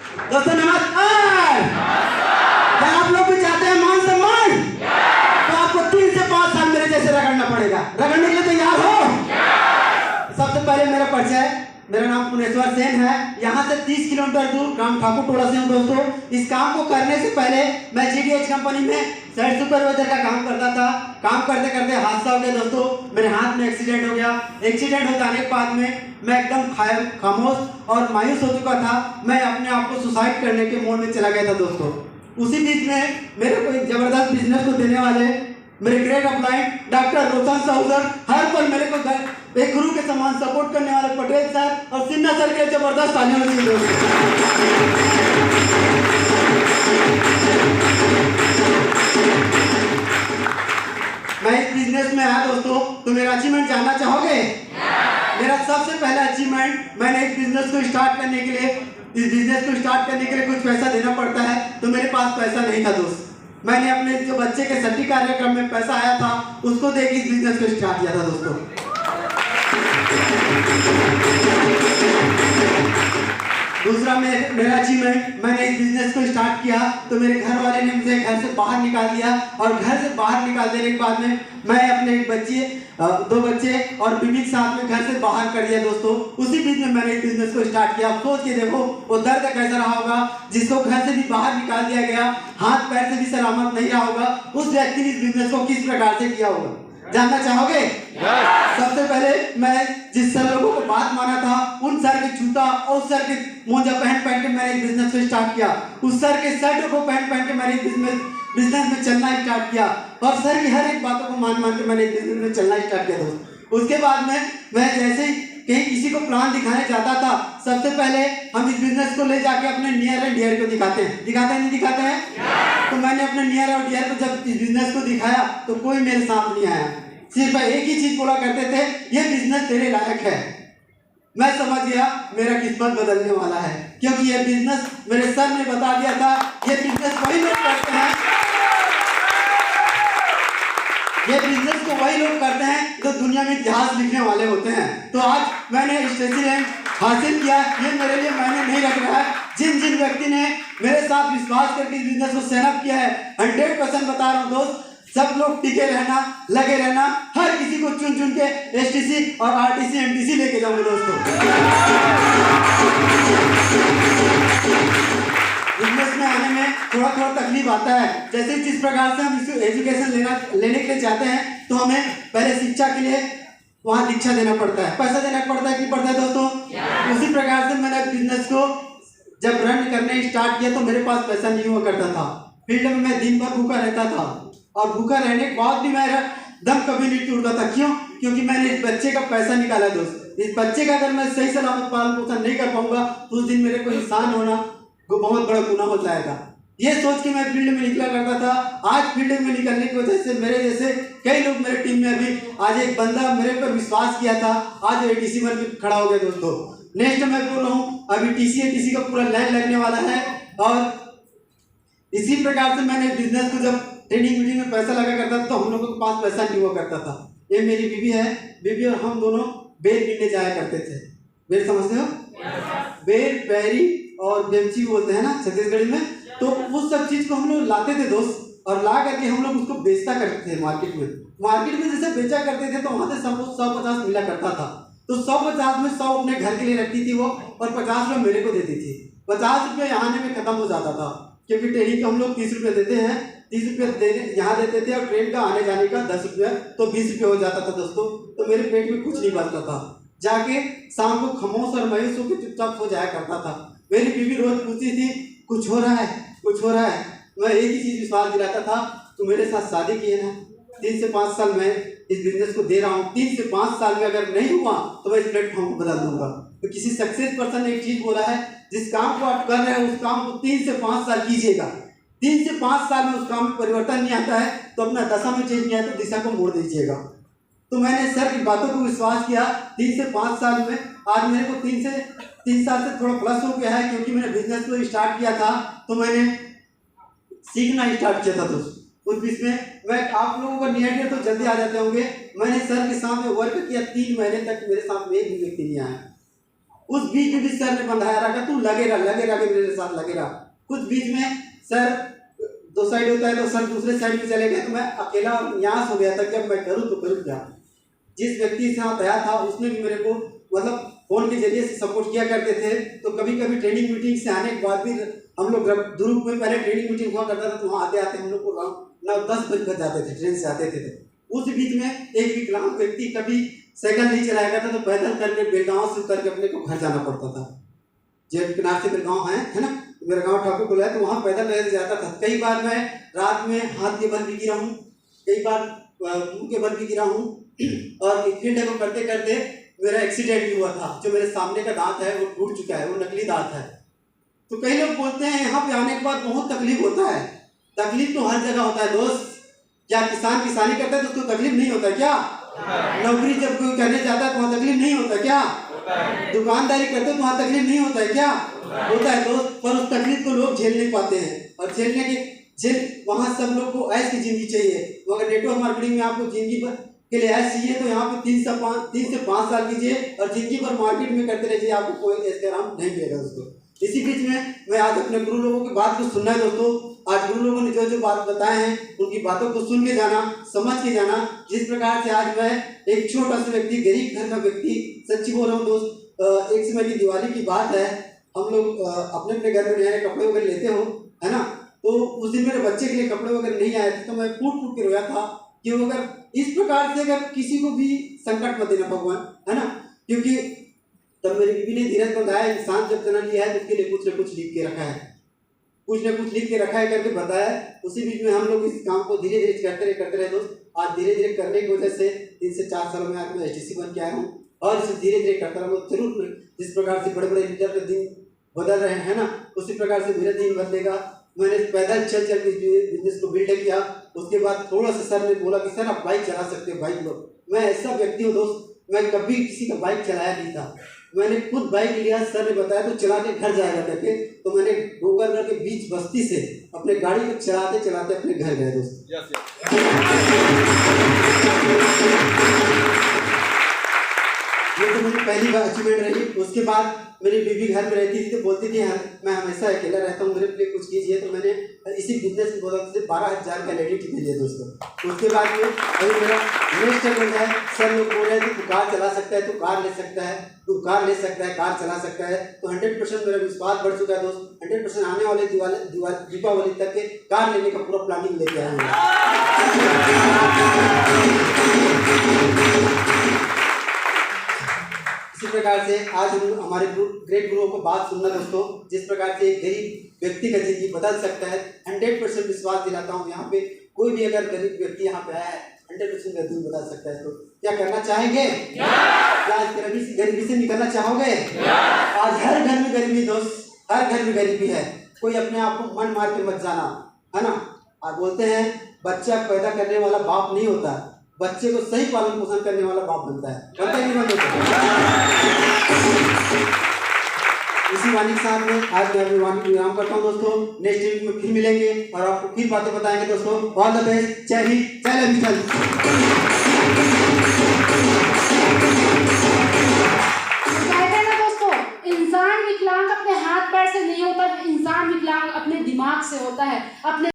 दोस्तों नमस्कार। क्या आप लोग भी चाहते हैं मान सम्मान? तो आपको 3 से 5 साल मेरे जैसे रगड़ना पड़ेगा। रगड़ने के लिए तैयार हो? सबसे पहले मेरा परिचय, मेरा नाम पुनेश्वर सेन है। यहाँ से 30 किलोमीटर दूर ग्राम ठाकुर टोला से हूँ दोस्तों। इस काम को करने से पहले मैं GDH कंपनी में साइट सुपरवाइजर का काम करता था। काम करते करते हादसा हो गया दोस्तों, मेरे हाथ में एक्सीडेंट हो गया। एक्सीडेंट हो जाने के बाद में मैं एकदम खामोश और मायूस हो चुका था। मैं अपने आप को सुसाइड करने के मोड में चला गया था दोस्तों। उसी बीच में मेरे को एक जबरदस्त बिजनेस को देने वाले मेरे ग्रेट अपलाइन डॉक्टर रोशन साहू सर, हर पल मेरे को एक गुरु के समान सपोर्ट करने वाले पटेल सर और सिन्हा सर के जबरदस्त तालियां होती है। मैं इस बिजनेस में आया दोस्तों, तो मेरा अचीवमेंट जानना चाहोगे? मेरा सबसे पहला अचीवमेंट, मैंने इस बिजनेस को स्टार्ट करने के लिए कुछ पैसा देना पड़ता है, तो मेरे पास पैसा नहीं था दोस्त। मैंने अपने जो बच्चे के सट्टी कार्यक्रम में पैसा आया था उसको देके इस बिजनेस को स्टार्ट किया था दोस्तों। दूसरा मेरा अचीवमेंट, मैंने इस बिजनेस को स्टार्ट किया तो मेरे घर वाले ने मुझे घर से बाहर निकाल दिया, और घर से बाहर निकाल देने के बाद में मैं अपने दो बच्चे और बीवी के साथ में घर से बाहर कर दिया दोस्तों। उसी बीच में मैंने इस बिजनेस को स्टार्ट किया। आप सोच के देखो वो दर्द कैसा रहा होगा, जिसको घर से भी बाहर निकाल दिया गया, हाथ पैर से भी सलामत नहीं रहा होगा, उस व्यक्ति ने इस बिजनेस को किस प्रकार से किया होगा, जानना चाहोगे? सबसे पहले मैं जिस सर लोगों को बात माना था, उन सर के जूता और सर के मोजा पहन के मैंने इस बिजनेस को स्टार्ट किया। उस सर के शर्ट को पहन के मैंने इस बिजनेस में चलना स्टार्ट किया, और सर की हर एक बातों को मान के मैंने इस बिजनेस में चलना स्टार्ट किया दोस्त। उसके बाद में मैं जैसे ही कहीं किसी को प्लान दिखाने जाता था, सबसे पहले हम इस बिजनेस को ले जाके अपने नियर एंड डियर को दिखाते हैं नहीं दिखाते हैं। तो मैंने अपने नियर और डियर को जब इस बिजनेस को दिखाया तो कोई मेरे साथ नहीं आया। सिर्फ एक ही चीज बोला करते थे, ये बिजनेस तेरे लायक है। मैं समझ गया मेरा किस्मत बदलने वाला है, क्योंकि ये बिजनेस मेरे सर ने बता दिया था, ये बिजनेस वही लोग करते हैं, ये बिजनेस को वही लोग करते हैं जो दुनिया में इतिहास लिखने वाले होते हैं। तो आज मैंने स्टेशन रैंक हासिल किया, ये मेरे लिए मैंने नहीं रख रहा है। जिन व्यक्ति ने मेरे साथ विश्वास करके इस बिजनेस को सेटअप किया है, 100% बता रहा हूँ दोस्त, सब लोग टिके रहना, लगे रहना, हर किसी को चुन के STC और RTC MTC लेके जाऊंगे दोस्तों। बिजनेस में आने में थोड़ा तकलीफ आता है। जैसे जिस प्रकार से हम एजुकेशन लेने के लिए जाते हैं, तो हमें पहले शिक्षा के लिए वहाँ दीक्षा देना पड़ता है, पैसा देना पड़ता है, कि पड़ता है दोस्तों। उसी प्रकार से मैंने बिजनेस को जब रन करने स्टार्ट किया तो मेरे पास पैसा नहीं हुआ करता था। फील्ड में मैं दिन भर भूखा रहता था, और भूखा रहने के बाद भी मेरा दम कभी नहीं टूटता था। क्यों? क्योंकि मैंने इस बच्चे का पैसा निकाला दोस्त। इस बच्चे का अगर मैं सही सलामत पालन पोषण नहीं कर पाऊंगा तो उस दिन मेरे को इंसान होना को बहुत बड़ा गुनाह हो जाएगा। ये सोच के मैं फील्ड में निकला करता था। आज फील्ड में निकलने की वजह से मेरे जैसे कई लोग मेरे टीम में, अभी आज एक बंदा मेरे पर विश्वास किया था, आज ATC बन के खड़ा हो गया दोस्तों। नेक्स्ट मैं बोल रहा हूँ, अभी TC का पूरा लाइन लगने वाला है। और इसी प्रकार से मैंने बिजनेस को जब ट्रेनिंग मीटिंग में पैसा लगा करता था तो हम लोगों के पास पैसा नहीं हुआ करता था। ये मेरी बीवी है, बीवी और हम दोनों बेर पीने जाया करते थे। बेर समझते हो? बेर, बैरी और बेमची बोलते हैं ना छत्तीसगढ़ी में। तो उस सब चीज को हम लोग लाते थे दोस्त, और ला करके हम लोग उसको बेचता करते थे मार्केट में जैसे बेचा करते थे, तो वहां से सब 150 मिला करता था। तो 150 में 100 अपने घर के लिए रखती थी वो, और 50 रुपये मेरे को देती थी। 50 रुपये आने में खत्म हो जाता था, क्योंकि ट्रेनिंग का हम लोग 30 रुपये देते हैं, 30 रुपये यहाँ देते थे, और ट्रेन का आने जाने का 10 रुपये, तो 20 रुपये हो जाता था दोस्तों। तो मेरे पेट में कुछ नहीं बचता था। जाके शाम को खामोश और मायूस होकर चुपचाप हो जाया करता था। मेरी बीवी रोज पूछती थी, कुछ हो रहा है। मैं एक ही चीज विश्वास दिलाता था, तू मेरे साथ शादी की है ना, 3 से 5 साल मैं इस बिजनेस को दे रहा हूँ, 3 से 5 साल में अगर नहीं हुआ तो मैं इस प्लेटफॉर्म को बदल दूंगा। तो किसी सक्सेस पर्सन ने एक चीज बोला है, जिस काम को आप कर रहे हैं उस काम को 3 से 5 साल कीजिएगा। 3 से 5 साल में उस काम में परिवर्तन नहीं आता है तो अपना दशा में चेंज नहीं आता तो दिशा को मोड़ दीजिएगा। तो मैंने सर की बातों को विश्वास किया। 3 से 5 साल में, आज मेरे को 3 साल से थोड़ा प्लस हो गया है, क्योंकि मैंने बिजनेस को स्टार्ट किया था तो मैंने सीखना स्टार्ट किया था दोस्तों। उस बीच में मैं आप लोगों का नियर तो जल्दी आ जाते होंगे, मैंने सर के सामने वर्क किया 3 महीने तक, मेरे साथ में एक भी व्यक्ति नहीं आया। उस बीच में भी सर ने बंधाया रखा, तू लगे रहा मेरे साथ लगे रहा। कुछ बीच में सर दो साइड होता है तो सर दूसरे साइड में चले गए, तो मैं अकेला यहाँ हो गया था कि अब मैं करूँ तो करूँ क्या। जिस व्यक्ति से यहाँ गया था उसने भी मेरे को मतलब फोन के जरिए से सपोर्ट किया करते थे। तो कभी कभी ट्रेनिंग मीटिंग से आने के बाद भी हम लोग दुर्ग में पहले ट्रेनिंग मीटिंग हुआ करता था, तो वहाँ आते आते हम लोग को 9-10 बज जाते थे, ट्रेन से आते थे। उस बीच में एक विकलांग व्यक्ति कभी साइकिल नहीं चलाया करता, तो पैदल करके बेलगांव से उतर के अपने को घर जाना पड़ता था। जेल किनार से बेलगांव है ना, मेरा गाँव ठाकुर टोला है, तो वहाँ पैदल रह जाता था। कई बार मैं रात में हाथ के बल भी गिरा हूँ, कई बार मुँह के बल भी गिरा हूँ, और फील्ड को करते करते मेरा एक्सीडेंट भी हुआ था। जो मेरे सामने का दांत है वो टूट चुका है, वो नकली दांत है। तो कई लोग बोलते हैं यहाँ पे आने के बाद बहुत तकलीफ होता है। तकलीफ तो हर जगह होता है दोस्त। क्या किसान किसानी करता है तो उसको तकलीफ नहीं होता क्या? नौकरी जब कोई करने जाता है तो वहाँ तकलीफ नहीं होता क्या? दुकानदारी करते तो वहाँ तकलीफ नहीं होता है क्या? होता है दोस्त। पर उस तकलीफ को लोग झेल नहीं पाते हैं, और झेलने के वहाँ सब लोग को ऐश की जिंदगी चाहिए। अगर नेटवर्क मार्केटिंग में आपको जिंदगी भर के लिए ऐश चाहिए तो यहाँ पे 3 से 5 साल कीजिए और जिंदगी भर मार्केट में करते रहिए, आपको कोई ऐसे आराम नहीं मिलेगा दोस्तों। इसी बीच में मैं आज अपने गुरु लोगों की बात को सुनना है दोस्तों। आज गुरु लोगों ने जो जो बात बताए हैं उनकी बातों को सुन के जाना, समझ के जाना। जिस प्रकार से आज मैं एक छोटा सा व्यक्ति, गरीब घर का व्यक्ति, सच्ची बोल रहा हूँ दोस्त। एक समय की दिवाली की बात है, हम लोग अपने अपने घर में नए कपड़े वगैरह लेते हो है ना, तो उस दिन मेरे बच्चे के लिए कपड़े वगैरह नहीं आए थे, तो मैं फूट के रोया था कि अगर इस प्रकार से अगर किसी को भी संकट मत देना भगवान, है ना। क्योंकि तब मेरी बीवी ने धीरज बताया, इंसान जब जन्म लिया है तो उसके लिए कुछ न कुछ लिख के रखा है, कुछ न कुछ लिख के रखा है करके बताया। उसी बीच में हम लोग इस काम को धीरे धीरे करते रहे दोस्त। आज धीरे धीरे करने की वजह से 3 से 4 सालों में आज मैं HTC बन के आया हूँ, और इसे धीरे धीरे करता रहूँगा जरूर। जिस प्रकार से बड़े बड़े लीडर के दिन बदल रहे हैं ना, उसी प्रकार से मेरा दिन बदलेगा। मैंने पैदल चल के बिजनेस को बिल्ड किया। उसके बाद थोड़ा सा सर ने बोला कि सर आप बाइक चला सकते हो, बाइक लो। मैं ऐसा व्यक्ति हूँ दोस्त, मैं कभी किसी का बाइक चलाया नहीं था। मैंने खुद बाइक लिया, सर ने बताया तो चला के घर जाएगा करके, तो मैंने डोंगरगढ़ के बीच बस्ती से अपने गाड़ी को चलाते चलाते अपने घर गए दोस्त। ये तो मेरी पहली बार अचीवमेंट रही। उसके बाद मेरी बीवी घर में रहती थी तो बोलती थी मैं हमेशा अकेला रहता हूँ, मेरे लिए कुछ कीजिए। तो मैंने इसी बिजनेस की बदौलत से 12,000 का LED टीवी लिया दोस्तों। उसके बाद में अभी मेरा नेक्स्ट स्टेप होता है, सब लोग बोल रहे थे तू कार चला सकता है, तू कार ले सकता है, तू कार ले सकता है, कार चला सकता है। तो 100% मेरा विश्वास बढ़ चुका है दोस्त। 100% आने वाले दीपावली तक के कार लेने का पूरा प्लानिंग लेके आया हूँ। इसी प्रकार से आज हम हमारे ग्रेट गुरुओं को बात सुनना दोस्तों। जिस प्रकार से एक गरीब व्यक्ति का जिंदगी बदल सकता है, 100% विश्वास दिलाता हूँ। यहाँ पे कोई भी अगर गरीब व्यक्ति यहाँ पे आया है, 100% जिंदगी बदल सकता है। तो क्या करना चाहेंगे? क्या गरीबी से निकलना चाहोगे? आज हर घर में गरीबी दोस्त, हर घर में गरीबी है। कोई अपने आप को मन मार के मत जाना, है ना। आप बोलते हैं बच्चा पैदा करने वाला बाप नहीं होता, बच्चे को सही पालन पोषण करने वाला बाप बनता है। बनता नहीं बनता? इसी वाणी के साथ में आज मैं अपनी वाणी को विराम करता हूँ दोस्तों। नेक्स्ट वीक में फिर मिलेंगे और आपको फिर बातें बताएंगे दोस्तों। All the best. जय हिंद, जय ललितल। कहते हैं ना दोस्तों, इंसान विकलांग अपने हाथ पैर से नहीं होता, इंसान विकलांग अपने दिमाग से होता है। अपने